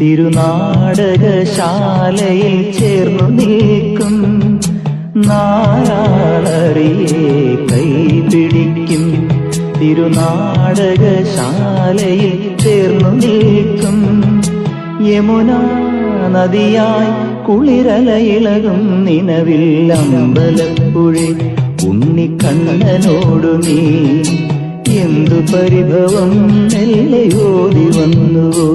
തിരുനാടകശാലയിൽ ചേർന്നു നിൽക്കും നാരാളറിയെ കൈപിടിക്കും. തിരുനാടകശാലയിൽ ചേർന്നു നിൽക്കും യമുനാ നദിയായി കുളിരലയിളകും നിലവിൽ അമ്പലപ്പുഴേ ഉണ്ണിക്കണ്ണനോടു നീ എന്തു പരിഭവം മെല്ലെ ഓടി വന്നുവോ.